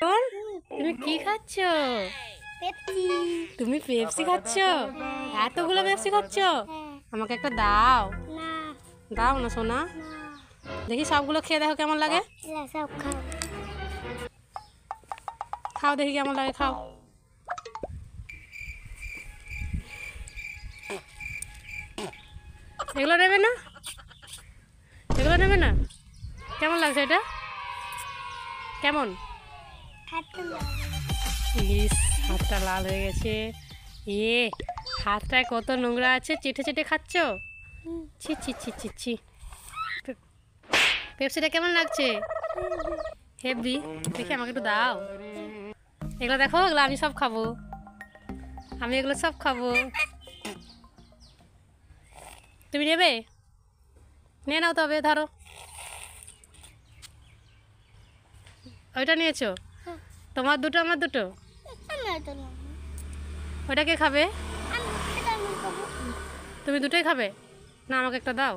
তুমি কি খাচ্ছ? পেপসি। তুমি পেপসি খাচ্ছ? এতগুলো পেপসি খাচ্ছ? হ্যাঁ। আমাকে একটা দাও। না দাও না সোনা, না, দেখি সবগুলো খেয়ে দেখো কেমন লাগে। এরা সব খাও। খাও দেখি কেমন লাগে, খাও। এগুলো নেবে না? এগুলো নেবে না? কেমন লাগছে এটা? কেমন? হাতে ইস, হাতটা লাল হয়ে গেছে। এ, হাতটায় কত নোংরা আছে, চেটে চেটে খাচ্ছ? ছি ছি ছি ছি ছি। পেপসিটা কেমন লাগছে? হেভি। দেখি আমাকে একটু দাও। এগুলো দেখো, এগুলো আমি সব খাবো। আমি এগুলো সব খাবো। তুমি নেবে? নিয়ে নাও তবে, ধরো। ওইটা নিয়েছো? তোমার দুটো আমার দুটো? ওইটা কে খাবে? আমি এটা আমি খাবো। তুমি দুটোই খাবে? না, আমাকে একটা দাও।